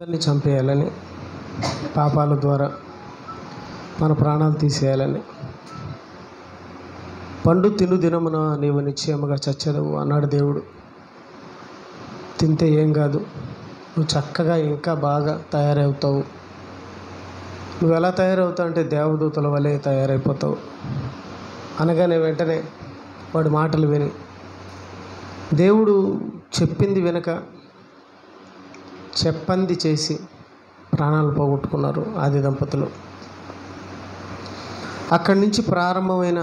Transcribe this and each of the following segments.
అందరినీ చంపేయాలని, పాపాల ద్వారా మన ప్రాణాలు తీసేయాలని, పండు తిను దినమున నీవు నిశ్చయముగా చచ్చెదవు అన్నాడు దేవుడు. తింటే ఏం కాదు, నువ్వు చక్కగా ఇంకా బాగా తయారవుతావు. నువ్వు ఎలా తయారవుతావు అంటే దేవదూతల వలె తయారైపోతావు అనగానే వెంటనే వాడి మాటలు విని దేవుడు చెప్పింది వినక చెప్పంది చేసి ప్రాణాలు పోగొట్టుకున్నారు ఆది దంపతులు. అక్కడి నుంచి ప్రారంభమైన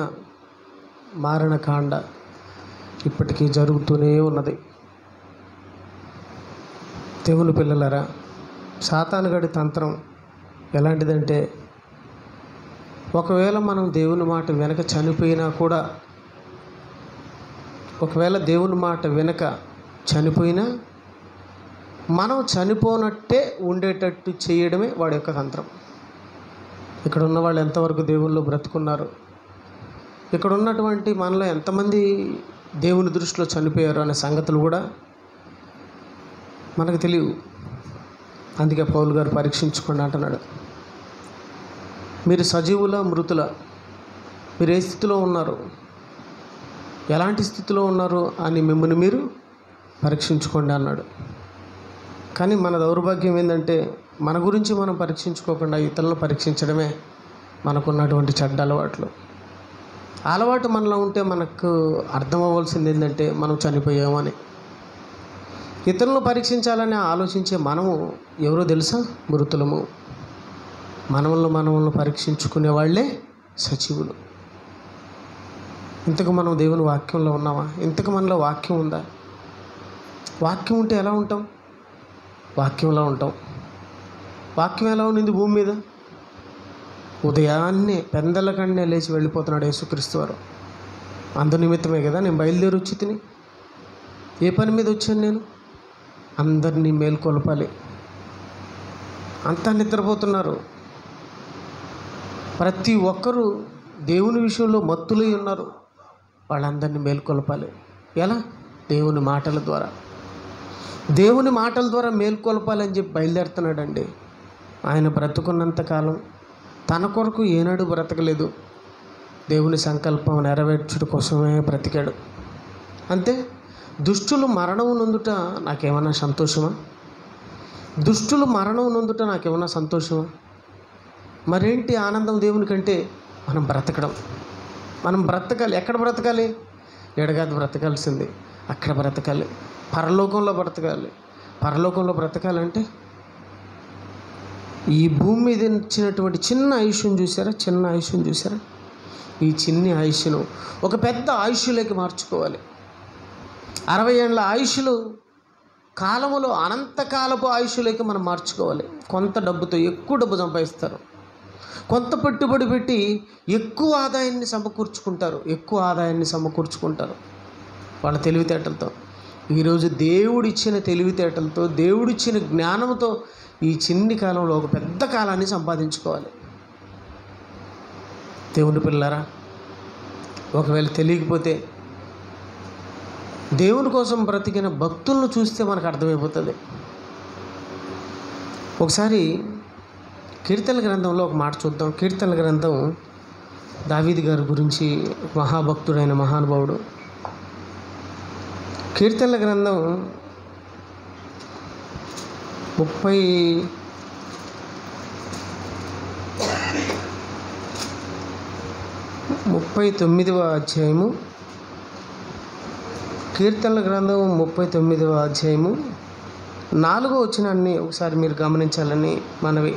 మారణకాండ ఇప్పటికీ జరుగుతూనే ఉన్నది. దేవుని పిల్లలరా, సాతానుగాడి తంత్రం ఎలాంటిదంటే, ఒకవేళ మనం దేవుని మాట వెనక చనిపోయినా కూడా, ఒకవేళ దేవుని మాట వెనక చనిపోయినా మనం చనిపోనట్టే ఉండేటట్టు చేయడమే వాడి యొక్క తంత్రం. ఇక్కడ ఉన్న వాళ్ళు ఎంతవరకు దేవుళ్ళు బ్రతుకున్నారు, ఇక్కడ ఉన్నటువంటి మనలో ఎంతమంది దేవుని దృష్టిలో చనిపోయారు అనే సంగతులు కూడా మనకు తెలియవు. అందుకే పౌలు గారు పరీక్షించుకోండి అంటున్నాడు. మీరు సజీవుల మృతుల, మీరు ఏ స్థితిలో ఉన్నారు, ఎలాంటి స్థితిలో ఉన్నారు అని మిమ్మల్ని మీరు పరీక్షించుకోండి అన్నాడు. కానీ మన దౌర్భాగ్యం ఏంటంటే, మన గురించి మనం పరీక్షించుకోకుండా ఇతరులను పరీక్షించడమే మనకున్నటువంటి చెడ్డ అలవాట్లు. అలవాటు మనలో ఉంటే మనకు అర్థం అవ్వాల్సింది ఏంటంటే మనం చనిపోయామని. ఇతరులను పరీక్షించాలని ఆలోచించే మనము ఎవరో తెలుసా? మృతులము. మనల్ని పరీక్షించుకునే వాళ్ళే సజీవులు. ఇంతకు మనం దేవుని వాక్యంలో ఉన్నామా? ఇంతకు మనలో వాక్యం ఉందా? వాక్యం ఉంటే ఎలా ఉంటాం? వాక్యంలో ఉంటాం. వాక్యం ఎలా ఉంది భూమి మీద? ఉదయాన్నే పెందల కన్నే లేచి వెళ్ళిపోతున్నాడు యేసుక్రీస్తు వారు. అందు నిమిత్తమే కదా నేను బయలుదేరి వచ్చి తిని. ఏ పని మీద వచ్చాను నేను? అందరినీ మేల్కొల్పాలి. అంతా నిద్రపోతున్నారు. ప్రతి ఒక్కరూ దేవుని విషయంలో మత్తులై ఉన్నారు. వాళ్ళందరినీ మేల్కొల్పాలి. ఎలా? దేవుని మాటల ద్వారా. దేవుని మాటల ద్వారా మేల్కొల్పాలని చెప్పి బయలుదేరుతున్నాడండి. ఆయన బ్రతుకున్నంతకాలం తన కొరకు ఏనాడు బ్రతకలేదు. దేవుని సంకల్పం నెరవేర్చుట కోసమే బ్రతికాడు. అంతే. దుష్టులు మరణం నొందుట నాకేమన్నా సంతోషమా? దుష్టులు మరణం నొందుట నాకేమన్నా సంతోషమా? మరేంటి ఆనందం దేవునికంటే? మనం బ్రతకడం. మనం బ్రతకాలి. ఎక్కడ బ్రతకాలి? ఎడగాది బ్రతకాల్సింది అక్కడ బ్రతకాలి. పరలోకంలో బ్రతకాలి. పరలోకంలో బ్రతకాలంటే ఈ భూమి మీద ఇచ్చినటువంటి చిన్న ఆయుష్యం చూసారా? చిన్న ఆయుష్యం చూసారా? ఈ చిన్ని ఆయుష్ను ఒక పెద్ద ఆయుష్లోకి మార్చుకోవాలి. 60 ఏళ్ళ ఆయుష్లు కాలములో అనంతకాలపు ఆయుష్లోకి మనం మార్చుకోవాలి. కొంత డబ్బుతో ఎక్కువ డబ్బు సంపాదిస్తారు, కొంత పెట్టుబడి పెట్టి ఎక్కువ ఆదాయాన్ని సమకూర్చుకుంటారు వాళ్ళ తెలివితేటలతో. ఈరోజు దేవుడిచ్చిన తెలివితేటలతో, దేవుడిచ్చిన జ్ఞానంతో ఈ చిన్ని కాలంలో ఒక పెద్ద కాలాన్ని సంపాదించుకోవాలి. దేవుని పిల్లరా, ఒకవేళ తెలియకపోతే దేవుని కోసం బ్రతికిన భక్తులను చూస్తే మనకు అర్థమైపోతుంది. ఒకసారి కీర్తనల గ్రంథంలో ఒక మాట చూద్దాం. కీర్తనల గ్రంథం దావీదు గారి గురించి, మహాభక్తుడైన మహానుభావుడు. కీర్తనల గ్రంథం 39వ అధ్యాయము. కీర్తనల గ్రంథం 39వ అధ్యాయము 4వ వచనాన్ని ఒకసారి మీరు గమనించాలని మనవి.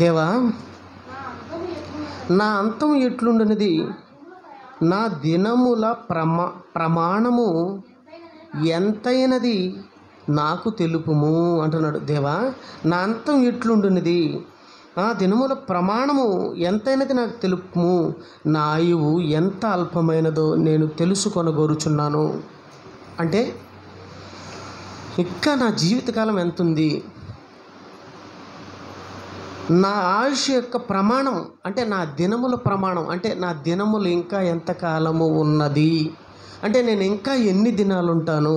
దేవా, నా అంతం ఎట్లుండనిది, నా దినముల ప్రమాణము ఎంతైనది నాకు తెలుపుము అంటున్నాడు. దేవా, నా అంతం ఎట్లుండునిది, ఆ దినముల ప్రమాణము ఎంతైనది నాకు తెలుపుము, నా ఆయువు ఎంత అల్పమైనదో నేను తెలుసుకొనగోరుచున్నాను. అంటే ఇంకా నా జీవితకాలం ఎంత ఉంది, నా ఆయుష్ యొక్క ప్రమాణం అంటే నా దినముల ప్రమాణం అంటే నా దినములు ఇంకా ఎంతకాలము ఉన్నది అంటే నేను ఇంకా ఎన్ని దినాలు ఉంటాను,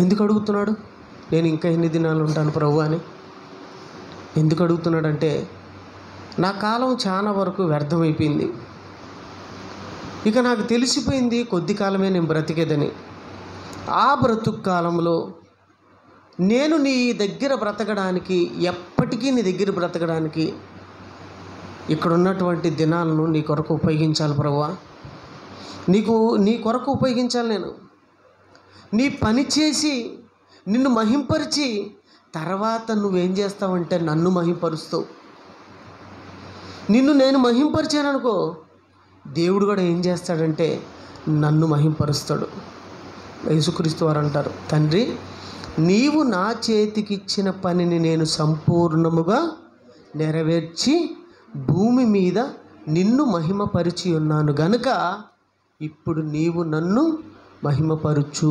ఎందుకు అడుగుతున్నాడు? నేను ఇంకా ఎన్ని దినాలు ఉంటాను ప్రభు అని ఎందుకు అడుగుతున్నాడంటే, నా కాలం చాలా వరకు వ్యర్థమైపోయింది, ఇక నాకు తెలిసిపోయింది కొద్ది కాలమే నేను బ్రతికేదని. ఆ బ్రతుకు కాలంలో నేను నీ దగ్గర బ్రతకడానికి, ఎప్పటికీ నీ దగ్గర బ్రతకడానికి ఇక్కడ ఉన్నటువంటి దినాలను నీ కొరకు ఉపయోగించాలి ప్రభువా. నీ కొరకు ఉపయోగించాలి. నేను నీ పని చేసి నిన్ను మహింపరిచి తర్వాత నువ్వేం చేస్తావంటే నన్ను మహింపరుస్తావు. నిన్ను నేను మహింపరిచాననుకో, దేవుడు కూడా ఏం చేస్తాడంటే నన్ను మహింపరుస్తాడు. యేసుక్రీస్తు వారు అంటారు, తండ్రి నీవు నా చేతికిచ్చిన పనిని నేను సంపూర్ణముగా నెరవేర్చి భూమి మీద నిన్ను మహిమపరిచి ఉన్నాను గనుక ఇప్పుడు నీవు నన్ను మహిమపరచు.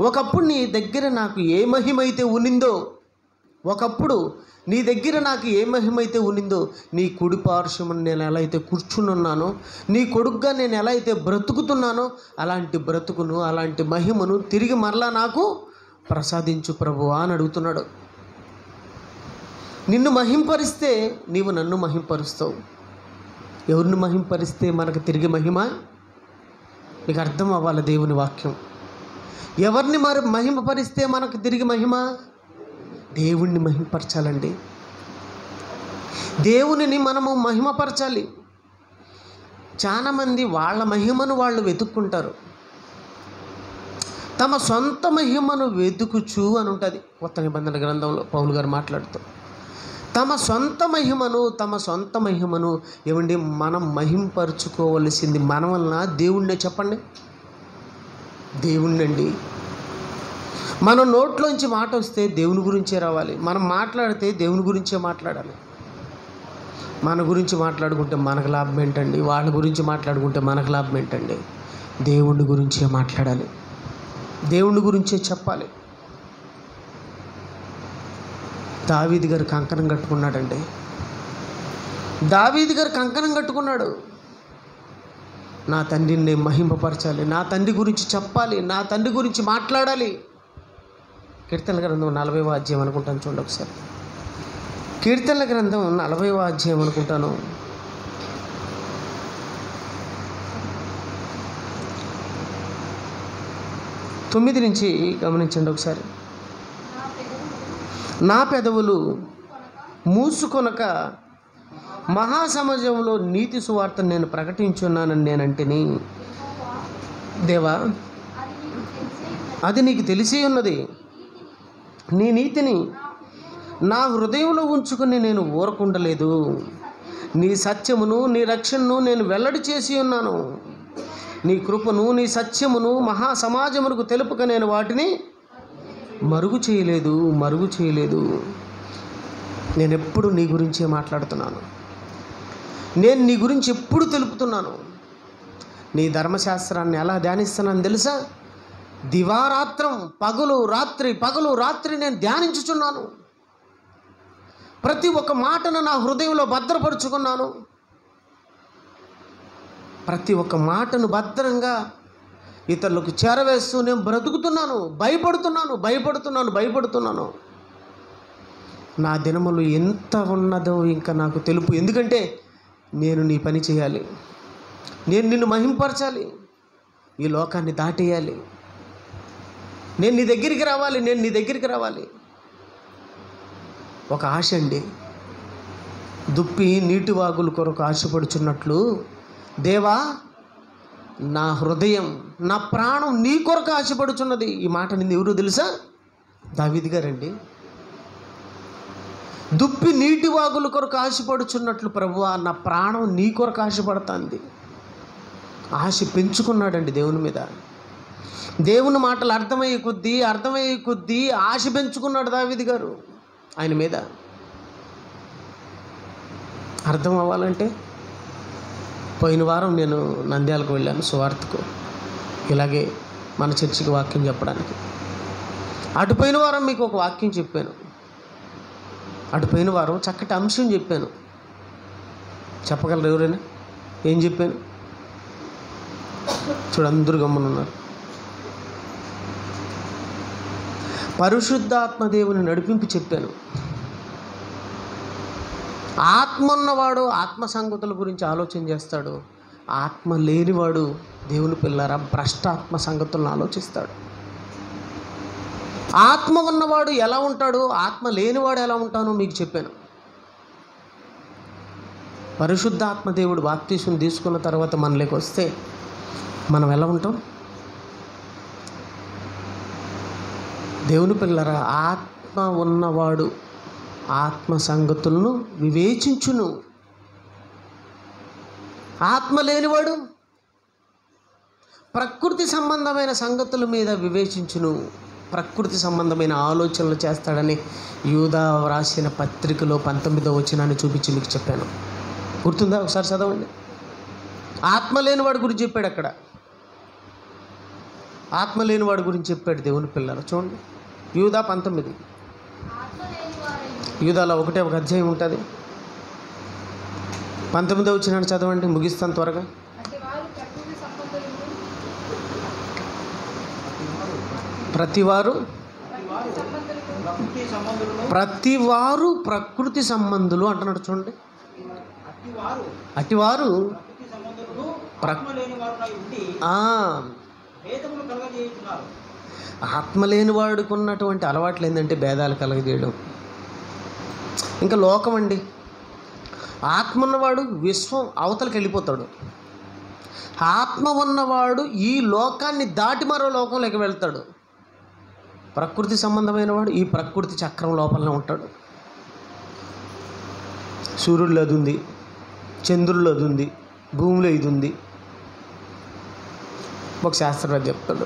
ఒకప్పుడు నీ దగ్గర నాకు ఏ మహిమైతే ఉన్నిందో, నీ కుడి పార్శ్వమున నేను ఎలా అయితే కూర్చుని ఉన్నానో, నీ కొడుకుగా నేను ఎలా అయితే బ్రతుకుతున్నానో, అలాంటి బ్రతుకును, అలాంటి మహిమను తిరిగి మరలా నాకు ప్రసాదించు ప్రభువా అని అడుగుతున్నాడు. నిన్ను మహింపరిస్తే నీవు నన్ను మహింపరుస్తావు. ఎవరిని మహింపరిస్తే మనకు తిరిగి మహిమ? నీకు అర్థం అవ్వాలి దేవుని వాక్యం. ఎవరిని మరి మహిమపరిస్తే మనకు తిరిగి మహిమ? దేవుణ్ణి మహిమపరచాలండి. దేవునిని మనము మహిమపరచాలి. చాలామంది వాళ్ళ మహిమను వాళ్ళు వెతుక్కుంటారు. తమ సొంత మహిమను వెతుకుచు అని ఉంటుంది కొత్త నిబంధన గ్రంథంలో పౌలు గారు మాట్లాడుతూ. తమ సొంత మహిమను ఏమండి మనం మహింపరుచుకోవలసింది మన వలన దేవుణ్ణే. చెప్పండి, దేవుణ్ణండి. మన నోట్లోంచి మాట వస్తే దేవుని గురించే రావాలి. మనం మాట్లాడితే దేవుని గురించే మాట్లాడాలి. మన గురించి మాట్లాడుకుంటే మనకు లాభం ఏంటండి? వాళ్ళ గురించి మాట్లాడుకుంటే మనకు లాభం ఏంటండి? దేవుని గురించే మాట్లాడాలి, దేవుని గురించే చెప్పాలి. దావీదు గారు కంకణం కట్టుకున్నాడండి. దావీదు గారు కంకణం కట్టుకున్నాడు. నా తండ్రిని నేను మహింపపరచాలి, నా తండ్రి గురించి చెప్పాలి, నా తండ్రి గురించి మాట్లాడాలి. కీర్తనల గ్రంథం 40వ అధ్యాయం అనుకుంటాను, చూడండి ఒకసారి. కీర్తనల గ్రంథం 40వ అధ్యాయం అనుకుంటాను. తొమ్మిది నుంచి గమనించండి ఒకసారి. నా పెదవులు మూసుకొనక మహాసమాజంలో నీతి సువార్తను నేను ప్రకటించున్నానని నేనంటిని. దేవా, అది నీకు తెలిసి ఉన్నది. నీ నీతిని నా హృదయంలో ఉంచుకుని నేను ఊరకుండలేదు. నీ సత్యమును నీ రక్షణను నేను వెల్లడి చేసి ఉన్నాను. నీ కృపను నీ సత్యమును మహాసమాజమునకు తెలుపుక నేను వాటిని మరుగు చేయలేదు. నేను ఎప్పుడు నీ గురించే మాట్లాడుతున్నాను. నేను నీ గురించి ఎప్పుడు తెలుపుతున్నాను. నీ ధర్మశాస్త్రాన్ని ఎలా ధ్యానిస్తున్నాను తెలుసా? దివారాత్రం, పగలు రాత్రి నేను ధ్యానించుచున్నాను. ప్రతి ఒక్క మాటను నా హృదయంలో భద్రపరుచుకున్నాను. ప్రతి ఒక్క మాటను భద్రంగా ఇతరులకు చేరవేస్తూ నేను బ్రతుకుతున్నాను. భయపడుతున్నాను. నా దినములు ఎంత ఉన్నదో ఇంకా నాకు తెలుపు. ఎందుకంటే నేను నీ పని చేయాలి, నేను నిన్ను మహింపరచాలి, ఈ లోకాన్ని దాటేయాలి, నేను నీ దగ్గరికి రావాలి. ఒక ఆశ అండి. దుప్పి నీటి వాగుల కొరకు ఆశపడుచున్నట్లు దేవా, నా హృదయం, నా ప్రాణం నీ కొరకు ఆశపడుచున్నది. ఈ మాట నిన్ను ఎవరో తెలుసా? దావీదు గారండి. దుప్పి నీటి వాగుల కొరకు ఆశపడుచున్నట్లు ప్రభువా, నా ప్రాణం నీ కొరకు ఆశపడుతుంది. ఆశ పెంచుకున్నాడండి దేవుని మీద. దేవుని మాటలు అర్థమయ్యే కొద్దీ ఆశ పెంచుకున్నాడు దావీదు గారు ఆయన మీద. అర్థం అవ్వాలంటే పోయిన వారం నేను నంద్యాలకు వెళ్ళాను సువార్తకు, ఇలాగే మన చర్చికి వాక్యం చెప్పడానికి. అటుపోయిన వారం మీకు ఒక వాక్యం చెప్పాను. అటుపోయిన వారం చక్కటి అంశం చెప్పాను. చెప్పగలరు ఎవరైనా? ఏం చెప్పాను? చూడు, అందరూ గమ్మునున్నారు. పరిశుద్ధాత్మ దేవుని నడిపింపు చెప్పాను. ఆత్మ ఉన్నవాడు ఆత్మ సంగతుల గురించి ఆలోచన చేస్తాడు. ఆత్మ లేనివాడు దేవుని పిల్లరా భ్రష్టాత్మ సంగతులను ఆలోచిస్తాడు. ఆత్మ ఉన్నవాడు ఎలా ఉంటాడు, ఆత్మ లేనివాడు ఎలా ఉంటానో మీకు చెప్పాను. పరిశుద్ధాత్మ దేవుడు బాప్తీసం తీసుకున్న తర్వాత మనలోకి వస్తే మనం ఎలా ఉంటాం? దేవుని పిల్లరా ఆత్మ ఉన్నవాడు ఆత్మ సంగతులను వివేచించును. ఆత్మ లేనివాడు ప్రకృతి సంబంధమైన సంగతుల మీద వివేచించును, ప్రకృతి సంబంధమైన ఆలోచనలు చేస్తాడని యూదా రాసిన పత్రికలో 19వ వచనాన్ని చూపించి మీకు చెప్పాను. గుర్తుందా? ఒకసారి చదవండి. ఆత్మ లేనివాడి గురించి చెప్పాడు అక్కడ. ఆత్మ లేనివాడి గురించి చెప్పాడు దేవుని పిల్లలు. చూడండి, యూదా 19. యూదాలో ఒకటే ఒక అధ్యాయం ఉంటుంది. 19వ వచనాన్ని చదవండి, ముగిస్తాను త్వరగా. ప్రతివారు ప్రకృతి సంబంధులు అంటున్నాడు. చూడండి, అటివారు ఆత్మ లేని వాడికి ఉన్నటువంటి అలవాట్లు ఏంటంటే భేదాలు కలగజేయడం. ఇంకా లోకం అండి. ఆత్మ ఉన్నవాడు విశ్వం అవతలకి వెళ్ళిపోతాడు. ఆత్మ ఉన్నవాడు ఈ లోకాన్ని దాటి మరో లోకంలోకి వెళ్తాడు. ప్రకృతి సంబంధమైన వాడు ఈ ప్రకృతి చక్రం లోపలనే ఉంటాడు. సూర్యుడిలో అది ఉంది, చంద్రుల్లో అది ఉంది, భూమిలో ఇది ఉంది. ఒక శాస్త్రవేత్త చెప్తాడు,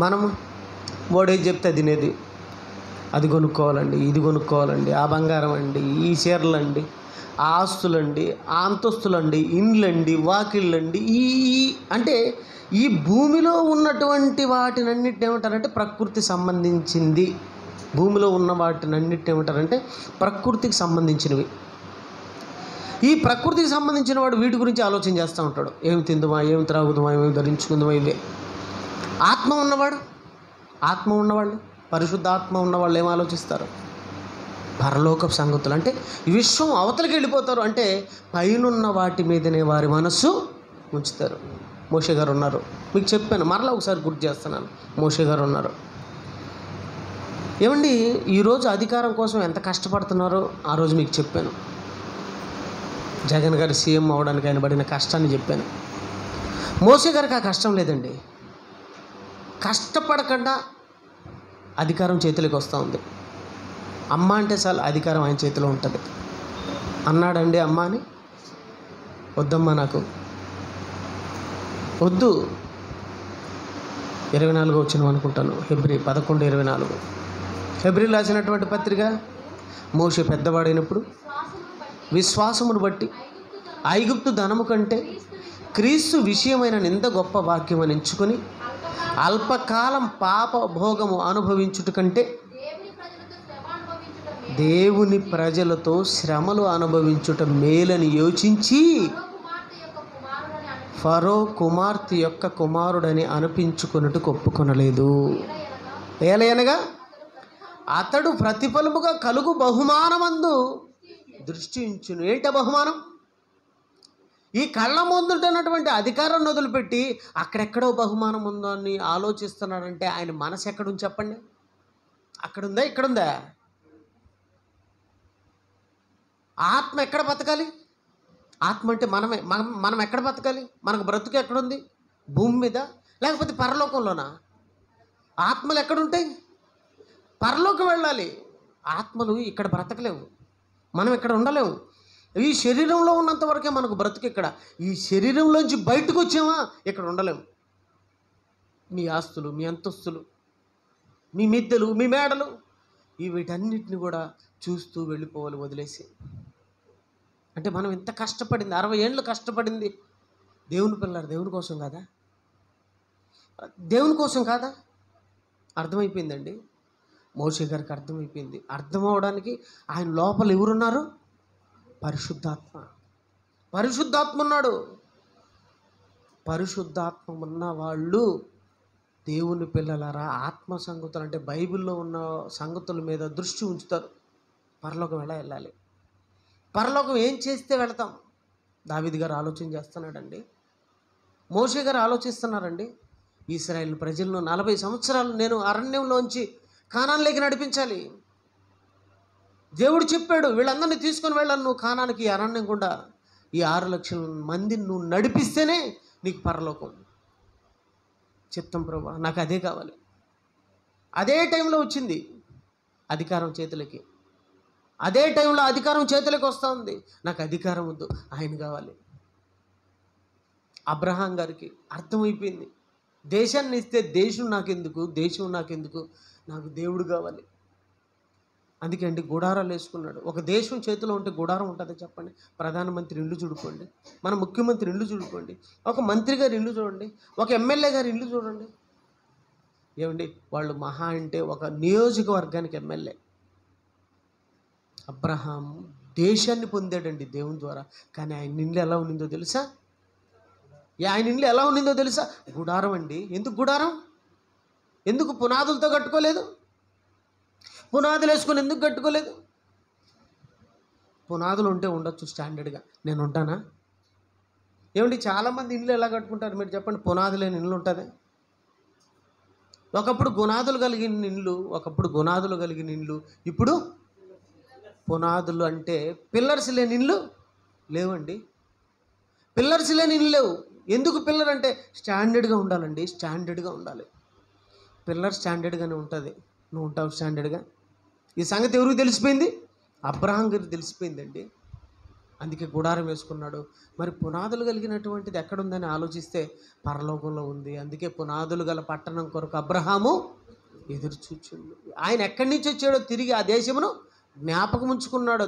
మనము వాడేది చెప్తే తినేది. అది కొనుక్కోవాలండి, ఇది కొనుక్కోవాలండి, ఆ బంగారం అండి, ఈ చీరలండి, ఆ ఆస్తులండి, ఆ అంతస్తులండి, ఇండ్లండి, వాకిళ్ళండి, ఈ అంటే ఈ భూమిలో ఉన్నటువంటి వాటినన్నిటిని ఏమంటారంటే ప్రకృతి సంబంధించింది. భూమిలో ఉన్న వాటినన్నిటిని ఏమంటారంటే ప్రకృతికి సంబంధించినవి. ఈ ప్రకృతికి సంబంధించిన వాడు వీటి గురించి ఆలోచన చేస్తూ ఉంటాడు. ఏమి తిందుమా, ఏమి త్రాగుదామా, ఏమి ధరించుకుందామా, ఇవే. ఆత్మ ఉన్నవాళ్ళు పరిశుద్ధాత్మ ఉన్నవాళ్ళు ఏం ఆలోచిస్తారు? పరలోకపు సంగతులు. అంటే ఈ విశ్వం అవతలికి వెళ్ళిపోతారు. అంటే పైనున్న వాటి మీదనే వారి మనస్సు ఉంచుతారు. మోషే గారు ఉన్నారు, మీకు చెప్పాను, మరలా ఒకసారి గుర్తు చేస్తున్నాను. మోషే గారు ఉన్నారు. ఏమండి, ఈరోజు అధికారం కోసం ఎంత కష్టపడుతున్నారో ఆ రోజు మీకు చెప్పాను. జగన్ గారు సీఎం అవడానికి ఆయన పడిన కష్టాన్ని చెప్పాను. మోషే గారికి ఆ కష్టం లేదండి. కష్టపడకుండా అధికారం చేతిలోకి వస్తూ ఉంది. అమ్మ అంటే చాలు అధికారం ఆయన చేతిలో ఉంటుంది. అన్నాడండి అమ్మ అని, వద్దమ్మా నాకు వద్దు. 24 వచ్చిన అనుకుంటాను, హెబ్రీ 11:24. హెబ్రీ రాసినటువంటి పత్రిక. మోషే పెద్దవాడైనప్పుడు విశ్వాసమును బట్టి ఐగుప్తు ధనము కంటే క్రీస్తు విషయమైన నింద గొప్ప వాక్యం అని ఎంచుకొని అల్పకాలం పాప భోగము అనుభవించుట కంటే దేవుని ప్రజలతో శ్రమలు అనుభవించుట మేలని యోచించి ఫరో కుమార్తె యొక్క కుమారుడని అనిపించుకున్నట్టు ఒప్పుకొనలేదు. ఏలయనగా అతడు ప్రతిఫలముగా కలుగు బహుమానమందు దృష్టి ఉంచును. ఏంట బహుమానం? ఈ కళ్ళ ముందుంటున్నటువంటి అధికారం వదిలిపెట్టి అక్కడెక్కడో బహుమానం ఉందో అని ఆలోచిస్తున్నాడంటే ఆయన మనసు ఎక్కడుంది చెప్పండి? అక్కడుందా, ఇక్కడుందా? ఆత్మ ఎక్కడ బతకాలి? ఆత్మ అంటే మనమే. మనం ఎక్కడ బతకాలి? మనకు బ్రతుకు ఎక్కడుంది? భూమి మీద, లేకపోతే పరలోకంలోనా? ఆత్మలు ఎక్కడుంటాయి? పరలోకం వెళ్ళాలి. ఆత్మలు ఇక్కడ బ్రతకలేవు, మనం ఇక్కడ ఉండలేము. ఈ శరీరంలో ఉన్నంత వరకే మనకు బ్రతుకు ఇక్కడ. ఈ శరీరంలోంచి బయటకు వచ్చామా ఇక్కడ ఉండలేము. మీ ఆస్తులు, మీ అంతస్తులు, మీ మిద్దెలు, మీ మేడలు, వీటన్నిటిని కూడా చూస్తూ వెళ్ళిపోవాలి వదిలేసి. అంటే మనం ఇంత కష్టపడింది, 60 ఏళ్ళు కష్టపడింది దేవుని పిల్లలు దేవుని కోసం కాదా? దేవుని కోసం కాదా? అర్థమైపోయిందండి. మోషే గారికి అర్థమైపోయింది. అర్థం అవడానికి ఆయన లోపల ఎవరున్నారు? పరిశుద్ధాత్మ ఉన్నాడు. పరిశుద్ధాత్మ ఉన్న వాళ్ళు దేవుని పిల్లలారా, ఆత్మ సంగతులు అంటే బైబిల్లో ఉన్న సంగతుల మీద దృష్టి ఉంచుతారు. పరలోకం ఎలా వెళ్ళాలి, పరలోకం ఏం చేస్తే వెళతాం. దావీదు గారు ఆలోచన చేస్తున్నాడండి, మోషే గారు ఆలోచిస్తున్నారండి. ఇశ్రాయేలు ప్రజలను 40 సంవత్సరాలు నేను అరణ్యంలోంచి కానాన్లోకి నడిపించాలి. దేవుడు చెప్పాడు, వీళ్ళందరినీ తీసుకొని వెళ్ళాను నువ్వు కానానికి, ఈ అరణ్యం గుండా ఈ 6 లక్షల మందిని నువ్వు నడిపిస్తేనే నీకు పరలోకం. చిత్తం ప్రభా, నాకు అదే కావాలి. అదే టైంలో వచ్చింది అధికారం చేతులకి, అదే టైంలో అధికారం చేతులకి వస్తూ ఉంది. నాకు అధికారం వద్దు, ఆయన కావాలి. అబ్రహాం గారికి అర్థమైపోయింది, దేశాన్ని ఇస్తే దేశం నాకెందుకు, దేశం నాకెందుకు, నాకు దేవుడు కావాలి. అందుకే అండి గుడారాలు వేసుకున్నాడు. ఒక దేశం చేతిలో ఉంటే గుడారం ఉంటుంది చెప్పండి. ప్రధానమంత్రి ఇల్లు చూడుకోండి, మన ముఖ్యమంత్రి ఇల్లు చూడుకోండి, ఒక మంత్రి గారి ఇల్లు చూడండి, ఒక ఎమ్మెల్యే గారి ఇల్లు చూడండి. ఏమండి, వాళ్ళు మహా అంటే ఒక నియోజకవర్గానికి ఎమ్మెల్యే. అబ్రహాం దేశాన్ని పొందాడండి దేవుని ద్వారా. కానీ ఆయన ఇల్లు ఎలా ఉన్నిందో తెలుసా? ఆయన ఇల్లు ఎలా ఉన్నిందో తెలుసా? గుడారం అండి. ఎందుకు గుడారం? ఎందుకు పునాదులతో కట్టుకోలేదు? పునాదులు వేసుకొని ఎందుకు కట్టుకోలేదు? పునాదులు ఉంటే ఉండొచ్చు స్టాండర్డ్గా, నేను ఉంటానా? ఏమండి, చాలామంది ఇల్లు ఎలా కట్టుకుంటారు మీరు చెప్పండి? పునాది లేని ఇల్లు ఉంటుంది. ఒకప్పుడు గుణాదులు కలిగిన ఇల్లు, ఇప్పుడు పునాదులు అంటే పిల్లర్స్ లేని ఇల్లు లేవండి. పిల్లర్స్ లేని ఇల్లు లేవు. ఎందుకు? పిల్లర్ అంటే స్టాండర్డ్గా ఉండాలండి, స్టాండర్డ్గా ఉండాలి. పిల్లర్ స్టాండర్డ్గానే ఉంటుంది, నువ్వు ఉంటావు స్టాండర్డ్గా. ఈ సంగతి ఎవరికి తెలిసిపోయింది? అబ్రహాం గారికి తెలిసిపోయిందండి. అందుకే గుడారం వేసుకున్నాడు. మరి పునాదులు కలిగినటువంటిది ఎక్కడుందని ఆలోచిస్తే పరలోకంలో ఉంది. అందుకే పునాదులు గల పట్టణం కొరకు అబ్రహాము ఎదురు చూచుండు. ఆయన ఎక్కడి నుంచి వచ్చాడో తిరిగి ఆ దేశమును జ్ఞాపకం ఉంచుకున్నాడు.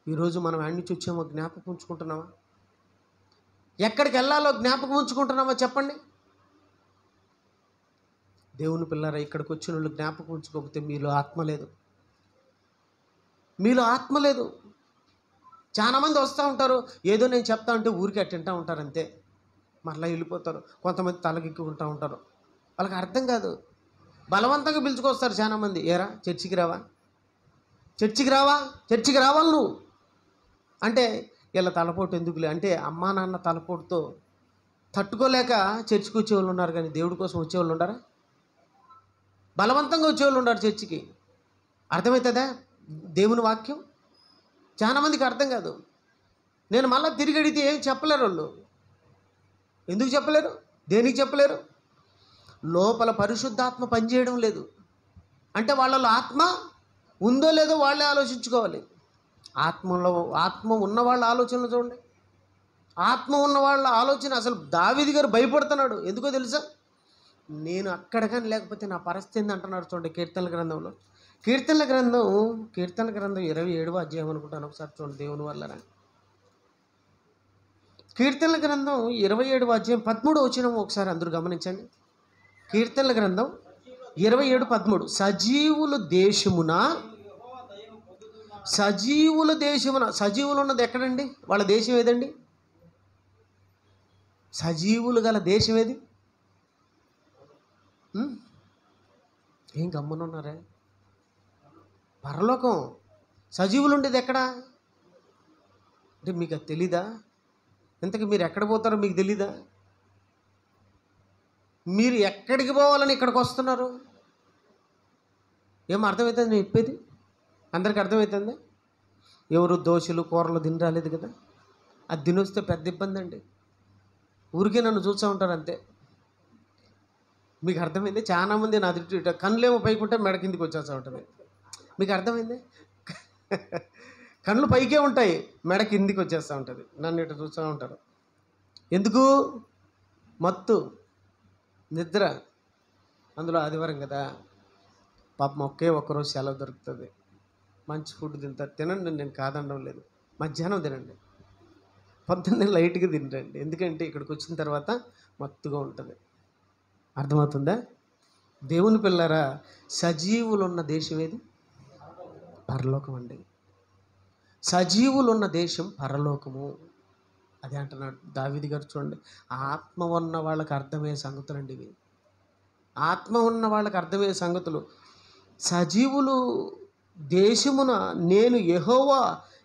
ఈరోజు మనం ఎక్కడి నుంచి వచ్చామో జ్ఞాపకం ఉంచుకుంటున్నామా? ఎక్కడికి వెళ్ళాలో జ్ఞాపకం ఉంచుకుంటున్నామా చెప్పండి? దేవుని పిల్లరా, ఇక్కడికి వచ్చిన వాళ్ళు జ్ఞాపకం ఉంచుకోకపోతే మీలో ఆత్మ లేదు. చాలామంది వస్తూ ఉంటారు, ఏదో నేను చెప్తా ఉంటే ఊరికి అట్టింటూ ఉంటారు, అంతే, మరలా వెళ్ళిపోతారు. కొంతమంది తలకెక్కుకుంటూ ఉంటారు, వాళ్ళకి అర్థం కాదు. బలవంతంగా పిలుచుకొస్తారు చాలామంది. ఏరా చర్చికి రావాలి నువ్వు అంటే, వీళ్ళ తలపోటు ఎందుకులే అంటే, అమ్మా నాన్న తలపోటుతో తట్టుకోలేక చర్చికి వచ్చేవాళ్ళు ఉన్నారు, కానీ దేవుడి కోసం వచ్చేవాళ్ళు ఉండరా? బలవంతంగా వచ్చేవాళ్ళు ఉన్నారు చర్చికి. అర్థమవుతుందా దేవుని వాక్యం? చాలామందికి అర్థం కాదు. నేను మళ్ళీ తిరిగి అడిగితే ఏం చెప్పలేరు వాళ్ళు. ఎందుకు చెప్పలేరు? దేనికి చెప్పలేరు? లోపల పరిశుద్ధాత్మ పనిచేయడం లేదు. అంటే వాళ్ళలో ఆత్మ ఉందో లేదో వాళ్ళే ఆలోచించుకోవాలి. ఆత్మ ఉన్న వాళ్ళ ఆలోచనలు చూడండి. ఆత్మ ఉన్న వాళ్ళ ఆలోచన, అసలు దావీదు గారు భయపడుతున్నాడు. ఎందుకో తెలుసా? నేను అక్కడ కానీ లేకపోతే నా పరిస్థితి ఏంది అంటున్నాడు. చూడండి కీర్తనల గ్రంథం 27వ అధ్యాయం అనుకుంటాను. ఒకసారి చూడండి దేవుని వల్ల. కీర్తనల గ్రంథం 27వ అధ్యాయం 13వ వచనం ఒకసారి అందరూ గమనించండి. కీర్తనల గ్రంథం 27:13. సజీవుల దేశమున సజీవులు ఉన్నది ఎక్కడండి? వాళ్ళ దేశం ఏదండి? సజీవులు గల దేశం ఏది? ఏం గమ్మునున్నారే? పరలోకం. సజీవులు ఉండేది ఎక్కడ అంటే మీకు అది తెలీదా? ఇంతకీ మీరు ఎక్కడ పోతారో మీకు తెలీదా? మీరు ఎక్కడికి పోవాలని ఇక్కడికి వస్తున్నారు? ఏం అర్థమవుతుంది నేను చెప్పేది? అందరికి అర్థమవుతుంది? ఎవరు దోశలు కూరలు తిని రాలేదు కదా, అది తినొస్తే పెద్ద ఇబ్బంది అండి. ఊరికే నన్ను చూస్తూ ఉంటారు అంతే. మీకు అర్థమైంది? చాలామంది నా దృష్టి కళ్ళేమో పైకుంటే మెడ కిందికి వచ్చేస్తూ ఉంటుంది. మీకు అర్థమైంది? కళ్ళు పైకే ఉంటాయి, మెడ కిందికి వచ్చేస్తూ ఉంటుంది. నన్ను ఇటు చూస్తూ ఉంటారు. ఎందుకు? మత్తు, నిద్ర. అందులో ఆదివారం కదా, పాపం ఒక్కరోజు సెలవు దొరుకుతుంది, మంచి ఫుడ్ తింటారు. తినండి, నేను కాదనడం లేదు. మధ్యాహ్నం తినండి, పొద్దున్నే లైట్గా తినండి. ఎందుకంటే ఇక్కడికి వచ్చిన తర్వాత మత్తుగా ఉంటుంది. అర్థమవుతుందా? దేవుని పిల్లరా, సజీవులు ఉన్న దేశం ఏది? పరలోకం అండి. సజీవులు ఉన్న దేశం పరలోకము. అదే అంటున్నాడు దావీదు గారు. చూడండి, ఆత్మ ఉన్న వాళ్ళకి అర్థమయ్యే సంగతులండి ఇవి. ఆత్మ ఉన్న వాళ్ళకి అర్థమయ్యే సంగతులు. సజీవులు దేశమున నేను యెహోవా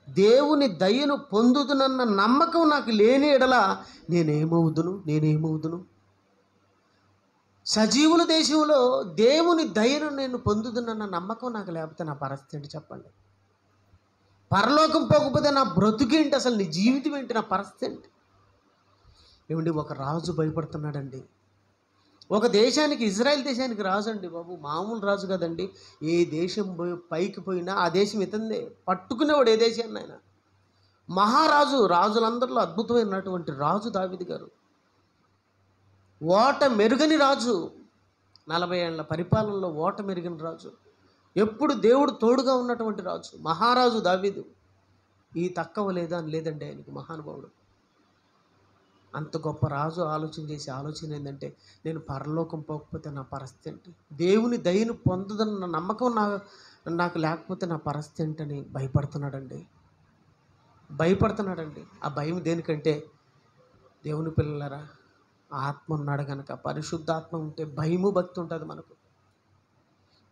దేవుని దయను పొందుదునన్న నమ్మకం నాకు లేని ఎడల నేనేమవుదును. సజీవుల దేశంలో దేవుని దయను నేను పొందుదునన్న నమ్మకం నాకు లేకపోతే నా పరిస్థితి ఏంటి చెప్పండి? పరలోకం పోకపోతే నా బ్రతుకేంటి? అసలు నీ జీవితం ఏంటి? నా పరిస్థితి ఏంటి? ఏమండి, ఒక రాజు భయపడుతున్నాడండి. ఒక దేశానికి, ఇజ్రాయెల్ దేశానికి రాజు అండి బాబు, మామూలు రాజు కదండి. ఏ దేశం పైకి పోయినా ఆ దేశం ఇతందే, పట్టుకునేవాడు ఏ దేశాన్ని ఆయన. మహారాజు, రాజులందరిలో అద్భుతమైనటువంటి రాజు దావీదు గారు. ఓట మెరుగని రాజు, 40 ఏళ్ల పరిపాలనలో ఓట మెరుగని రాజు, ఎప్పుడు దేవుడు తోడుగా ఉన్నటువంటి రాజు, మహారాజు దావీదు. ఈ తక్కువ లేదా అని లేదండి ఆయనకి, మహానుభావుడు. అంత గొప్ప రాజు చేసే ఆలోచన ఏంటంటే, నేను పరలోకం పోకపోతే నా పరిస్థితి ఏంటి? దేవుని దయను పొందుదన్న నమ్మకం నాకు లేకపోతే నా పరిస్థితి ఏంటని భయపడుతున్నాడండి. ఆ భయం దేనికంటే, దేవుని పిల్లలారా, ఆత్మ ఉన్నాడు కనుక, పరిశుద్ధాత్మ ఉంటే భయము భక్తి ఉంటుంది మనకు.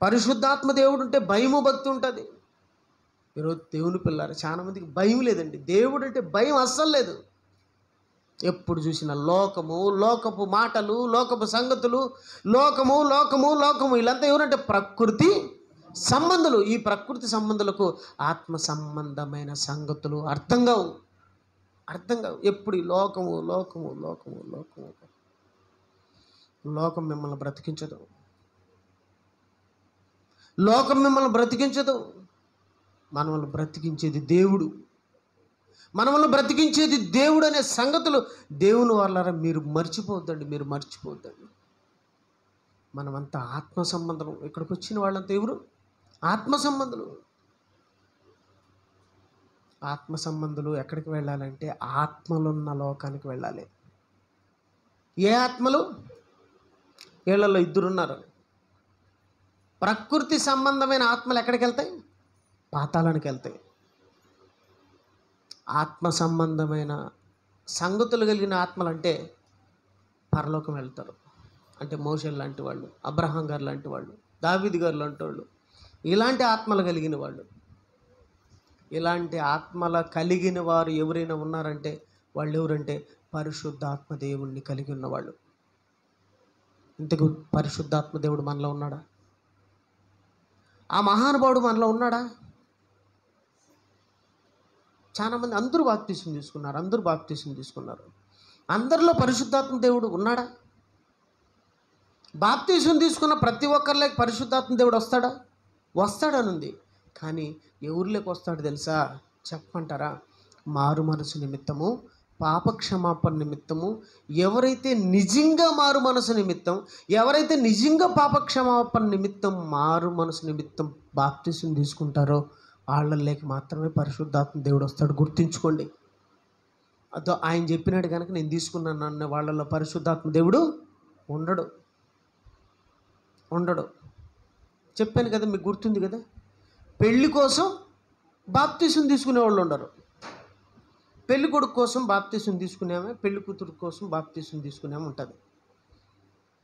పరిశుద్ధాత్మ దేవుడు ఉంటే భయము భక్తి ఉంటుంది. ఈరోజు దేవుని పిల్లలారా, చాలా మందికి భయం లేదండి. దేవుడు అంటే భయం అస్సలు లేదు. ఎప్పుడు చూసిన లోకపు మాటలు, లోకపు సంగతులు, లోకము వీళ్ళంతా ఎవరంటే ప్రకృతి సంబంధులు. ఈ ప్రకృతి సంబంధులకు ఆత్మ సంబంధమైన సంగతులు అర్థం కావు. ఎప్పుడు లోకము. లోకం మిమ్మల్ని బ్రతికించదు. మనల్ని బ్రతికించేది దేవుడు. అనే సంగతులు దేవుని వాళ్ళారా మీరు మర్చిపోవద్దండి. మనమంతా ఆత్మ సంబంధం. ఇక్కడికి వచ్చిన వాళ్ళంతా ఎవరు? ఆత్మ సంబంధులు. ఎక్కడికి వెళ్ళాలంటే ఆత్మలున్న లోకానికి వెళ్ళాలి. ఏ ఆత్మలు? వీళ్ళల్లో 2 ఉన్నారు. ప్రకృతి సంబంధమైన ఆత్మలు ఎక్కడికి వెళ్తాయి? పాతాళానికి వెళ్తాయి. ఆత్మ సంబంధమైన సంగతులు కలిగిన ఆత్మలు అంటే పరలోకం వెళ్తారు. అంటే మోషే లాంటి వాళ్ళు, అబ్రహాం గారు లాంటి వాళ్ళు, దావీదు గారు లాంటి వాళ్ళు, ఇలాంటి ఆత్మలు కలిగిన వాళ్ళు. ఇలాంటి ఆత్మల కలిగిన వారు ఎవరైనా ఉన్నారంటే వాళ్ళు ఎవరంటే పరిశుద్ధాత్మ దేవుణ్ణి కలిగి ఉన్నవాళ్ళు. ఇంతకు పరిశుద్ధాత్మ దేవుడు మనలో ఉన్నాడా? ఆ మహానుభావుడు మనలో ఉన్నాడా? చాలామంది అందరూ బాప్తీసం తీసుకున్నారు. అందరిలో పరిశుద్ధాత్మ దేవుడు ఉన్నాడా? బాప్తీసం తీసుకున్న ప్రతి ఒక్కరిలోకి పరిశుద్ధాత్మ దేవుడు వస్తాడనుంది. కానీ ఎవరిలోకి వస్తాడు తెలుసా? చెప్పమంటారా? మారు మనసు నిమిత్తము, పాపక్షమాపణ నిమిత్తము, ఎవరైతే నిజంగా మారు మనసు నిమిత్తం, ఎవరైతే నిజంగా పాపక్షమాపణ నిమిత్తం, మారు మనసు నిమిత్తం బాప్తీసం తీసుకుంటారో వాళ్ళకి మాత్రమే పరిశుద్ధాత్మ దేవుడు వస్తాడు. గుర్తుంచుకోండి. అదో ఆయన చెప్పినాడు కనుక నేను తీసుకున్నాను అన్న వాళ్ళలో పరిశుద్ధాత్మ దేవుడు ఉండడు. చెప్పాను కదా, మీకు గుర్తుంది కదా. పెళ్లి కోసం బాప్తీసం తీసుకునే వాళ్ళు ఉండరు. పెళ్లి కొడుకు కోసం బాప్తీసం తీసుకునేమే, పెళ్లి కూతురు కోసం బాప్తీసం తీసుకునేమే ఉంటుంది.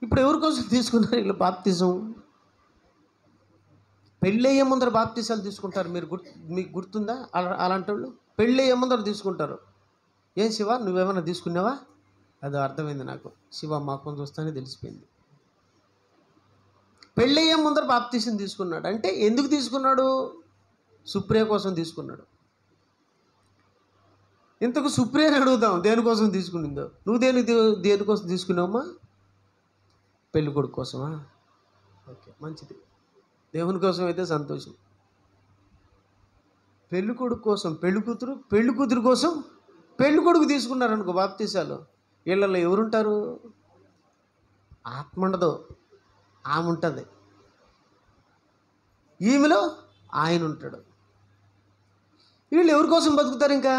ఇప్పుడు ఎవరి కోసం తీసుకున్నారు వీళ్ళు బాప్తీసం? పెళ్ళి అయ్యే ముందర బాప్తీసాలు తీసుకుంటారు. మీకు గుర్తుందా? అలాంటి వాళ్ళు పెళ్ళి అయ్యే ముందర తీసుకుంటారు. ఏం శివ, నువ్వేమైనా తీసుకున్నావా? అది అర్థమైంది నాకు. శివ మాకు చూస్తానే తెలిసిపోయింది. పెళ్ళి అయ్యే ముందర బాప్తీసం తీసుకున్నాడు అంటే ఎందుకు తీసుకున్నాడు? సుప్రియ కోసం తీసుకున్నాడు. ఇంతకు సుప్రియని అడుగుదాం, దేనికోసం తీసుకునిందో? నువ్వు దేనికోసం తీసుకున్నావమ్మా? పెళ్ళి కొడుకు కోసమా? ఓకే, మంచిది. దేవుని కోసం అయితే సంతోషం. పెళ్ళి కొడుకు కోసం పెళ్లి కూతురు కోసం పెళ్ళి కొడుకు తీసుకున్నారనుకో బాప్తీసాలు. వీళ్ళల్లో ఎవరుంటారు? ఆత్మ ఉండదు, ఆమె ఉంటుంది. ఈమెలో ఆయన ఉంటాడు. వీళ్ళు ఎవరి కోసం బతుకుతారు? ఇంకా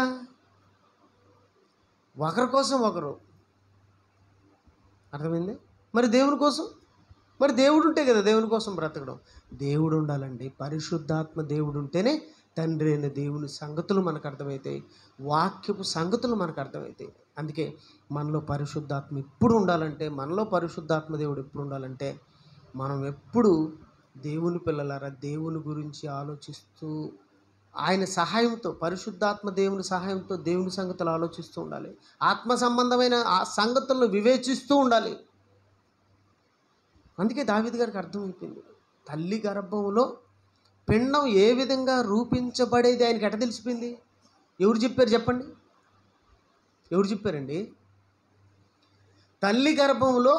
ఒకరి కోసం ఒకరు. అర్థమైంది? మరి దేవుని కోసం, మరి దేవుడు ఉంటే కదా దేవుని కోసం బ్రతకడం. దేవుడు ఉండాలండి. పరిశుద్ధాత్మ దేవుడు ఉంటేనే తండ్రి అయిన దేవుని సంగతులు మనకు అర్థమవుతాయి, వాక్యపు సంగతులు మనకు అర్థమవుతాయి. అందుకే మనలో పరిశుద్ధాత్మ ఎప్పుడు ఉండాలంటే, మనలో పరిశుద్ధాత్మ దేవుడు ఎప్పుడు ఉండాలంటే, మనం ఎప్పుడు దేవుని పిల్లలారా దేవుని గురించి ఆలోచిస్తూ, ఆయన సహాయంతో, పరిశుద్ధాత్మ దేవుని సహాయంతో దేవుని సంగతులు ఆలోచిస్తూ ఉండాలి. ఆత్మ సంబంధమైన ఆ సంగతులను వివేచిస్తూ ఉండాలి. అందుకే దావీదు గారికి అర్థమైపోయింది, తల్లి గర్భంలో పిండం ఏ విధంగా రూపించబడేది ఆయనకి ఎట్ట తెలిసిపోయింది? ఎవరు చెప్పారు చెప్పండి? ఎవరు చెప్పారండి? తల్లి గర్భంలో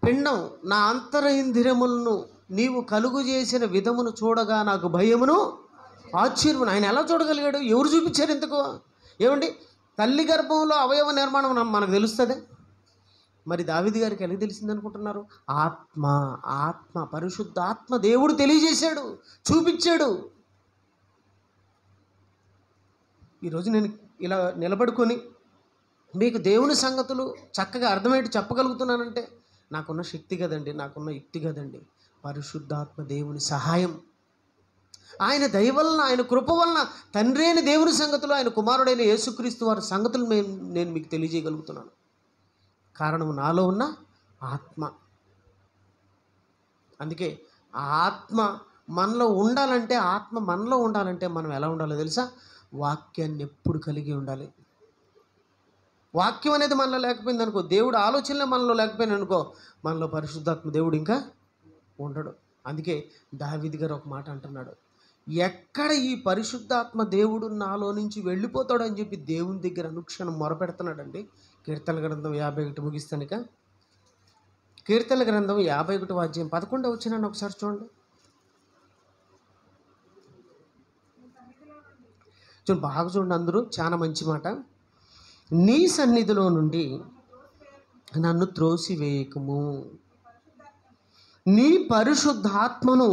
పిండం, నా అంతరింద్రియములను నీవు కలుగు చేసిన విధమును చూడగా నాకు భయమును ఆశ్చర్యమును. ఆయన ఎలా చూడగలిగాడు? ఎవరు చూపించారు ఇంతకు? ఏమండి, తల్లి గర్భంలో అవయవ నిర్మాణం మనకు తెలుస్తుంది. మరి దావీదు గారికి ఎలా తెలిసింది అనుకుంటున్నారు? ఆత్మ పరిశుద్ధాత్మ దేవుడు తెలియజేశాడు, చూపించాడు. ఈరోజు నేను ఇలా నిలబడుకొని మీకు దేవుని సంగతులు చక్కగా అర్థమయ్యేట్టు చెప్పగలుగుతున్నానంటే నాకున్న శక్తి కదండి, నాకున్న యుక్తి కదండి, పరిశుద్ధాత్మ దేవుని సహాయం. ఆయన దయ వలన, ఆయన కృప వలన తండ్రి అయిన దేవుని సంగతులు, ఆయన కుమారుడైన యేసుక్రీస్తు వారి సంగతులు నేను మీకు తెలియజేయగలుగుతున్నాను. కారణం నాలో ఉన్న ఆత్మ. అందుకే ఆత్మ మనలో ఉండాలంటే, ఆత్మ మనలో ఉండాలంటే మనం ఎలా ఉండాలో తెలుసా? వాక్యాన్ని ఎప్పుడు కలిగి ఉండాలి. వాక్యం అనేది మనలో లేకపోయింది అనుకో, దేవుడు ఆలోచనలే మనలో లేకపోయింది అనుకో, మనలో పరిశుద్ధాత్మ దేవుడు ఇంకా ఉండడు. అందుకే దావీదు గారు ఒక మాట అంటున్నాడు, ఎక్కడ ఈ పరిశుద్ధాత్మ దేవుడు నాలో నుంచి వెళ్ళిపోతాడు అని చెప్పి దేవుని దగ్గర అనుక్షణం మొరపెడుతున్నాడండి. కీర్తన గ్రంథం 51 ముగిస్తానిక. కీర్తన గ్రంథం 51 అధ్యాయం 11 వచ్చినాను ఒకసారి చూడండి. బాగా చూడండి, అందరూ చాలా మంచి మాట. నీ సన్నిధిలో నుండి నన్ను త్రోసివేయకము, నీ పరిశుద్ధాత్మను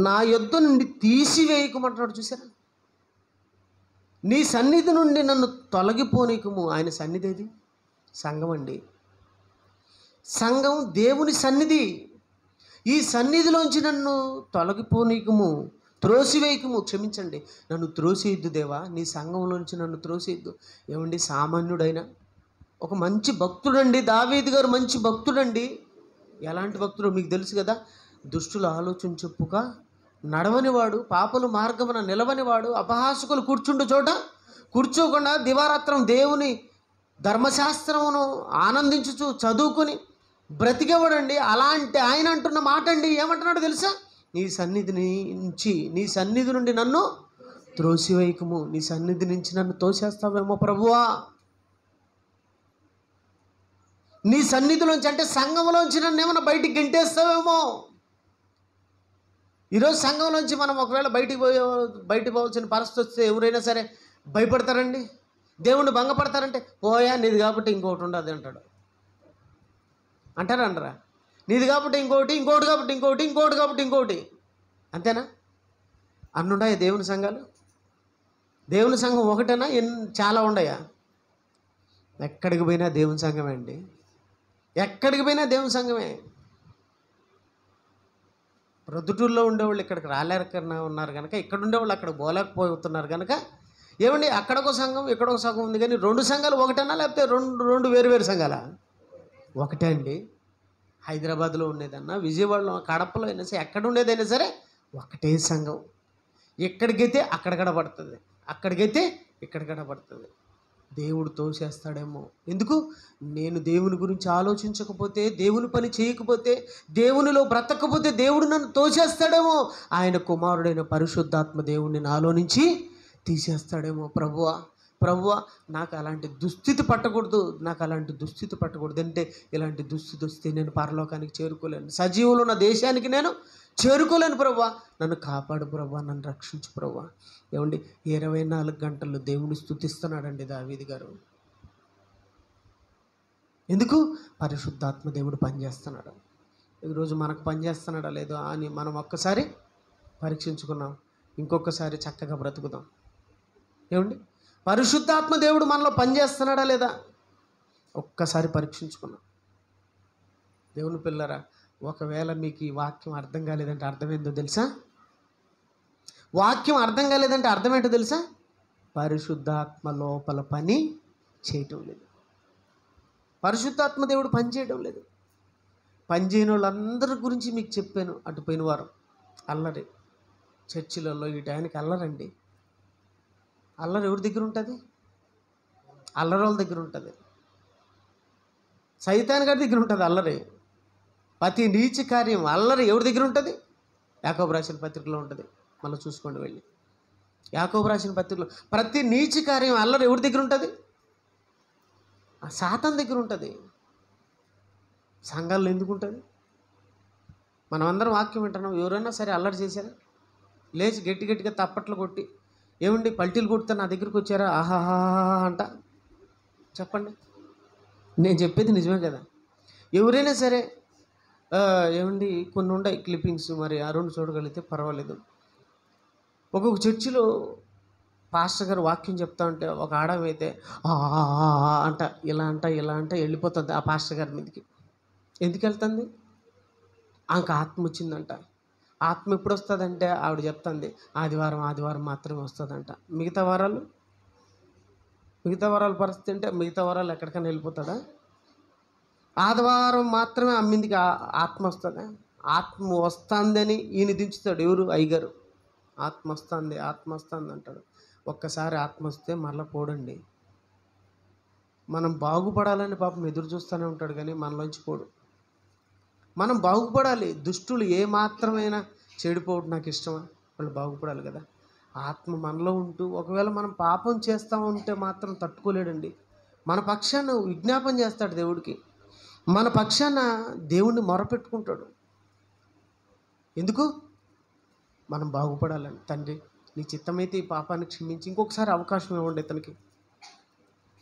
నా యొద్ద నుండి తీసివేయకమంటాడు. చూసారా? నీ సన్నిధి నుండి నన్ను తొలగిపోనీకము. ఆయన సన్నిధి ఏది? సంఘం అండి. సంఘం దేవుని సన్నిధి. ఈ సన్నిధిలోంచి నన్ను తొలగిపోనీకము, త్రోసివేయకము. క్షమించండి, నన్ను త్రోసేయద్దు దేవా, నీ సంఘంలోంచి నన్ను త్రోసేయద్దు. ఏమండి, సామాన్యుడైన ఒక మంచి భక్తుడండి దావీదు గారు, మంచి భక్తుడండి. ఎలాంటి భక్తుడో మీకు తెలుసు కదా. దుష్టుల ఆలోచన చెప్పుక నడవనివాడు, పాపలు మార్గమున నిలవనివాడు, అపహాసకులు కూర్చుండు చోట కూర్చోకుండా దివారాత్రం దేవుని ధర్మశాస్త్రమును ఆనందించుచు చదువుకుని బ్రతికేవాడండి. అలాంటి ఆయన అంటున్న మాట అండి, ఏమంటున్నాడు తెలుసా? నీ సన్నిధి నుండి నన్ను త్రోసివేయకము. నీ సన్నిధి నుంచి నన్ను తోసేస్తావేమో ప్రభువా. నీ సన్నిధిలోంచి అంటే సంఘంలోంచి నన్ను ఏమైనా బయటికి గెంటేస్తావేమో. ఈరోజు సంఘంలోంచి మనం ఒకవేళ బయటికి పోవాల్సిన పరిస్థితి వస్తే ఎవరైనా సరే భయపడతారండి, దేవుణ్ణి భంగపడతారంటే, పోయా నీది కాబట్టి ఇంకొకటి ఉండదు అంటాడు. అంటారా? నీది కాబట్టి ఇంకోటి, ఇంకోటి కాబట్టి ఇంకోటి, ఇంకోటి కాబట్టి ఇంకోటి. అంతేనా? అన్నుంటాయా దేవుని సంఘాలు? దేవుని సంఘం ఒకటేనా? చాలా ఉండయా? ఎక్కడికి పోయినా దేవుని సంఘమే అండి. ఎక్కడికి పోయినా దేవుని సంఘమే. ప్రొద్దుటూరులో ఉండేవాళ్ళు ఇక్కడికి రాలేకన్నా ఉన్నారు కనుక, ఇక్కడ ఉండేవాళ్ళు అక్కడ పోలేకపోతున్నారు కనుక, ఏమండి, అక్కడొక సంఘం ఇక్కడొక సంఘం ఉంది. కానీ రెండు సంఘాలు ఒకటేనా, లేకపోతే రెండు వేరు సంఘాలా? ఒకటే అండి. హైదరాబాద్లో ఉండేదన్నా, విజయవాడలో, కడపలో అయినా సరే, ఎక్కడ ఉండేదైనా సరే ఒకటే సంఘం. ఎక్కడికైతే అక్కడ కనబడుతుంది, అక్కడికైతే ఇక్కడ కనబడుతుంది. దేవుడు తోసేస్తాడేమో. ఎందుకు? నేను దేవుని గురించి ఆలోచించకపోతే, దేవుని పని చేయకపోతే, దేవునిలో బ్రతకపోతే దేవుడు నన్ను తోసేస్తాడేమో. ఆయన కుమారుడైన పరిశుద్ధాత్మ దేవుడిని నాలో నుంచి తీసేస్తాడేమో. ప్రభువా నాకు అలాంటి దుస్థితి పట్టకూడదు, నాకు అలాంటి దుస్థితి పట్టకూడదు. అంటే ఇలాంటి దుస్థితి వస్తే నేను పరలోకానికి చేరుకోలేను, సజీవులు ఉన్న దేశానికి నేను చేరుకోలేను. ప్రభువా నన్ను కాపాడు, ప్రభువా నన్ను రక్షించు ప్రభువా. ఏమండి, 24 గంటలు దేవుని స్తుతిస్తున్నాడండి దావీదు గారు. ఎందుకు? పరిశుద్ధాత్మ దేవుడు పనిచేస్తున్నాడు. ఈరోజు మనకు పనిచేస్తున్నాడా లేదో అని మనం ఒక్కసారి పరీక్షించుకున్నాం, ఇంకొకసారి చక్కగా బ్రతుకుదాం. ఏమండి, పరిశుద్ధాత్మ దేవుడు మనలో పనిచేస్తున్నాడా లేదా ఒక్కసారి పరీక్షించుకున్నాం. దేవుని పిల్లరా, ఒకవేళ మీకు ఈ వాక్యం అర్థం కాలేదంటే అర్థమైందో తెలుసా? వాక్యం అర్థం కాలేదంటే అర్థం ఏంటో తెలుసా? పరిశుద్ధాత్మ లోపల పని చేయటం లేదు. పరిశుద్ధాత్మ దేవుడు పని చేయడం లేదు. పని చేయని వాళ్ళందరి గురించి మీకు చెప్పాను అటు పోయిన వారం. అల్లరి చర్చిలలో ఈ టైంకి అల్లరండి. అల్లరి ఎవరి దగ్గర ఉంటుంది? అల్లరి వాళ్ళ దగ్గర ఉంటుంది. సైతాన్ గారి దగ్గర ఉంటుంది అల్లరి. ప్రతి నీచ కార్యం అల్లరి ఎవరి దగ్గర ఉంటుంది? యాకోబు రాసిన పత్రికలో ఉంటుంది. మళ్ళీ చూసుకోండి వెళ్ళి. యాకోబు రాసిన పత్రికలో ప్రతి నీచ కార్యం అల్లరి ఎవరి దగ్గర ఉంటుంది? ఆ సాతాన్ దగ్గర ఉంటుంది. సంఘాల్లో ఎందుకు ఉంటుంది? మనమందరం వాక్యం వింటున్నాం. ఎవరైనా సరే అల్లరి చేశారా? లేచి గట్టి గట్టిగా తప్పట్లు కొట్టి, ఏమండి పల్టీలు కొడితే నా దగ్గరికి వచ్చారా ఆహాహా అంట చెప్పండి. నేను చెప్పేది నిజమే కదా. ఎవరైనా సరే ఏమండి కొన్ని ఉన్నాయి క్లిప్పింగ్స్, మరి ఆ రెండు చూడగలిగితే పర్వాలేదు. ఒక్కొక్క చర్చిలో పాస్టర్ గారు వాక్యం చెప్తా ఉంటే ఒక ఆడమైతే అంట ఇలా అంట వెళ్ళిపోతుంది ఆ పాస్టర్ గారి మీదకి. ఎందుకు వెళ్తుంది? ఆమెకు ఆత్మ వచ్చిందంట. ఆత్మ ఎప్పుడు వస్తుందంటే ఆవిడ చెప్తుంది ఆదివారం మాత్రమే వస్తుందంట. మిగతా వారాల పరిస్థితి అంటే మిగతా వారాలు ఎక్కడికైనా వెళ్ళిపోతాడా? ఆదివారం మాత్రమే అమ్మిందికి ఆత్మ వస్తుందా? ఆత్మ వస్తుందని ఈయన దించుతాడు. ఎవరు? అయ్యగారు. ఆత్మ వస్తుంది అంటాడు. ఒక్కసారి ఆత్మ వస్తే మళ్ళీ పోడండి. మనం బాగుపడాలని పాపం ఎదురు చూస్తూనే ఉంటాడు, కానీ మనలోంచి పోడు. మనం బాగుపడాలి. దుష్టులు ఏ మాత్రమైనా చెడిపోవడం నాకు ఇష్టమా? వాళ్ళు బాగుపడాలి కదా. ఆత్మ మనలో ఉంటూ ఒకవేళ మనం పాపం చేస్తూ ఉంటే మాత్రం తట్టుకోలేడండి. మన పక్షాన విజ్ఞాపన చేస్తాడు దేవుడికి. మన పక్షాన దేవుణ్ణి మొరపెట్టుకుంటాడు. ఎందుకు? మనం బాగుపడాలని. తండ్రి నీ చిత్తమైతే ఈ పాపాన్ని క్షమించి ఇంకొకసారి అవకాశం ఇవ్వండి ఇతనికి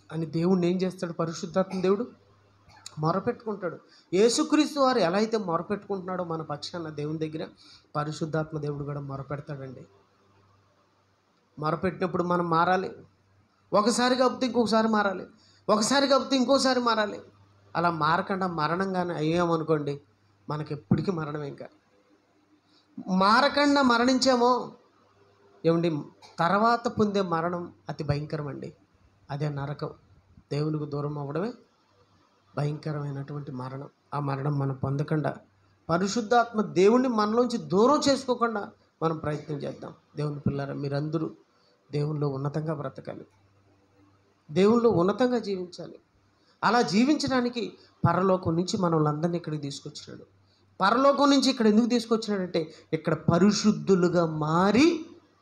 అని దేవుణ్ణి ఏం చేస్తాడు? పరిశుద్ధాత్మ దేవుడు మొరపెట్టుకుంటాడు. యేసుక్రీస్తు వారు ఎలా అయితే మొరపెట్టుకుంటున్నాడో మన పక్షాన దేవుని దగ్గర, పరిశుద్ధాత్మ దేవుడు కూడా మొరపెడతాడండి. మొరపెట్టినప్పుడు మనం మారాలి. ఒకసారి కాకపోతే ఇంకొకసారి మారాలి, ఒకసారి కాకపోతే ఇంకోసారి మారాలి. అలా మారకుండా మరణంగానే అయ్యామనుకోండి, మనకి ఎప్పటికీ మరణం. ఇంకా మారకుండా మరణించామో ఏమండి, తర్వాత పొందే మరణం అతి భయంకరం అండి. అదే నరకం. దేవునికి దూరం అవ్వడమే భయంకరమైనటువంటి మరణం. ఆ మరణం మనం పొందకుండా, పరిశుద్ధాత్మ దేవుణ్ణి మనలోంచి దూరం చేసుకోకుండా మనం ప్రయత్నం చేద్దాం. దేవుని పిల్లరా, మీరందరూ దేవునిలో ఉన్నతంగా బ్రతకాలి, దేవునిలో ఉన్నతంగా జీవించాలి. అలా జీవించడానికి పరలోకం నుంచి మనల్ని అందరినీ ఇక్కడికి తీసుకొచ్చినాడు. పరలోకం నుంచి ఇక్కడ ఎందుకు తీసుకొచ్చినాడంటే, ఇక్కడ పరిశుద్ధులుగా మారి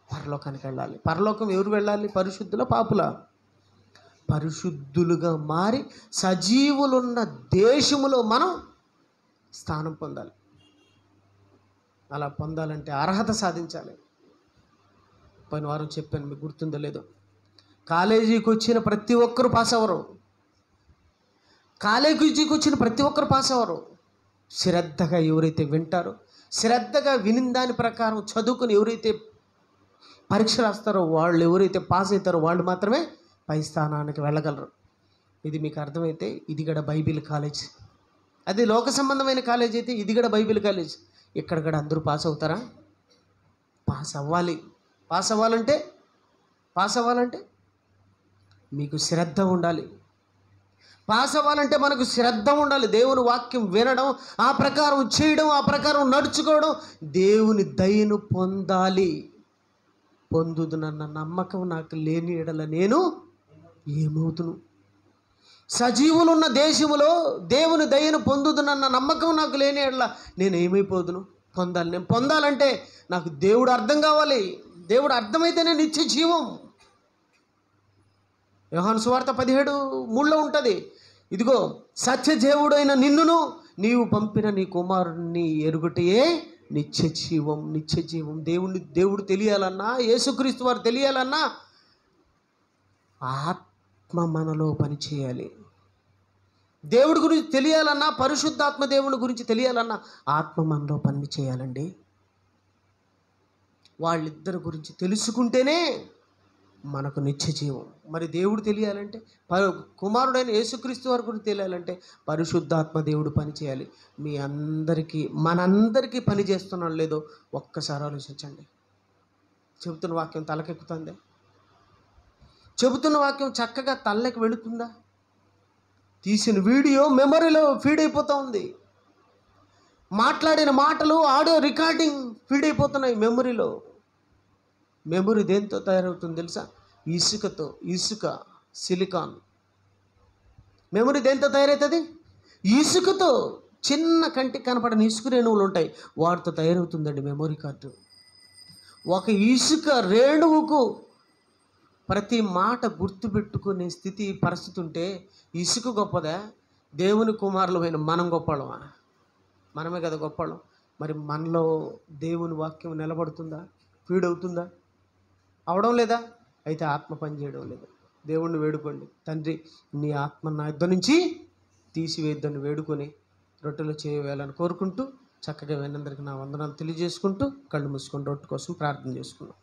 పరలోకానికి వెళ్ళాలి. పరలోకం ఎవరు వెళ్ళాలి? పరిశుద్ధుల, పాపుల? పరిశుద్ధులుగా మారి సజీవులున్న దేశములో మనం స్థానం పొందాలి. అలా పొందాలంటే అర్హత సాధించాలి. పోయిన వారం చెప్పాను, మీకు గుర్తుందో లేదో. కాలేజీకి వచ్చిన ప్రతి ఒక్కరు పాస్ అవ్వరు. కాలేజీకి వచ్చిన ప్రతి ఒక్కరు పాస్ అవ్వరు. శ్రద్ధగా ఎవరైతే వింటారో, శ్రద్ధగా విని దాని ప్రకారం చదువుకుని ఎవరైతే పరీక్ష రాస్తారో, వాళ్ళు ఎవరైతే పాస్ అవుతారో వాళ్ళు మాత్రమే పై స్థానానికి వెళ్ళగలరు. ఇది మీకు అర్థమైతే ఇది కూడా బైబిల్ కాలేజ్. అది లోక సంబంధమైన కాలేజ్ అయితే ఇది కూడా బైబిల్ కాలేజ్. ఇక్కడ కూడా అందరూ పాస్ అవుతారా? పాస్ అవ్వాలి. పాస్ అవ్వాలంటే మీకు శ్రద్ధ ఉండాలి. పాస్ అవ్వాలంటే మనకు శ్రద్ధ ఉండాలి. దేవుని వాక్యం వినడం, ఆ ప్రకారం చేయడం, ఆ ప్రకారం నడుచుకోవడం, దేవుని దయను పొందాలి. పొందుదునన్న నమ్మకం నాకు లేని ఎడల నేను ఏమవుతును? సజీవులున్న దేశములో దేవుని దయను పొందుదునన్న నమ్మకం నాకు లేని ఎడల నేను ఏమైపోదును? పొందాలి. నేను పొందాలంటే నాకు దేవుడు అర్థం కావాలి. దేవుడు అర్థమైతేనే నిత్య జీవం. యోహాను సువార్త 17:3 ఉంటుంది. ఇదిగో సత్యదేవుడైన నిన్నును నీవు పంపిన నీ కుమారుణ్ణి ఎరుగుటయే నిత్య జీవం. నిత్య జీవం. దేవుడు తెలియాలన్నా, యేసుక్రీస్తు వారు తెలియాలన్నా ఆత్మ మనలో పనిచేయాలి. దేవుడి గురించి తెలియాలన్నా, పరిశుద్ధాత్మ దేవుని గురించి తెలియాలన్నా ఆత్మ మనలో పని చేయాలండి. వాళ్ళిద్దరి గురించి తెలుసుకుంటేనే మనకు నిత్య జీవం. మరి దేవుడు తెలియాలంటే, కుమారుడైన యేసుక్రీస్తు వారి గురించి తెలియాలంటే పరిశుద్ధాత్మ దేవుడు పని చేయాలి. మీ అందరికీ, మనందరికీ పని చేస్తున్నాడు లేదో ఒక్కసారి ఆలోచించండి. చెబుతున్న వాక్యం తలకెక్కుతుందా? చెబుతున్న వాక్యం చక్కగా తలకి వెళుతుందా? తీసిన వీడియో మెమరీలో ఫీడ్ అయిపోతూ ఉంది. మాట్లాడిన మాటలు ఆడియో రికార్డింగ్ ఫీడ్ అయిపోతున్నాయి మెమరీలో. మెమరీ దేంతో తయారవుతుంది తెలుసా? ఇసుకతో. ఇసుక, సిలికాన్. మెమరీ దేంతో తయారవుతుంది? ఇసుకతో. చిన్న కంటికి కనపడని ఇసుక రేణువులు ఉంటాయి, వాటితో తయారవుతుందండి మెమరీ కార్డు. ఒక ఇసుక రేణువుకు ప్రతి మాట గుర్తుపెట్టుకునే స్థితి, పరిస్థితి ఉంటే ఇసుక గొప్పదా? దేవుని కుమారులమైన మనం గొప్పవాళ్ళమా? మనమే కదా గొప్పవాళ్ళం. మరి మనలో దేవుని వాక్యం నిలబడుతుందా? ఫీడ్ అవుతుందా? అవడం లేదా? అయితే ఆత్మ పని చేయడం లేదు. దేవుణ్ణి వేడుకోండి, తండ్రి నీ ఆత్మ నా యుద్ధ నుంచి తీసివేద్దని వేడుకొని రొట్టెలో చేయవేయాలని కోరుకుంటూ, చక్కగా వినందరికీ నా వందనాలు తెలియజేసుకుంటూ కళ్ళు మూసుకొని రొట్టె కోసం ప్రార్థన చేసుకున్నాం.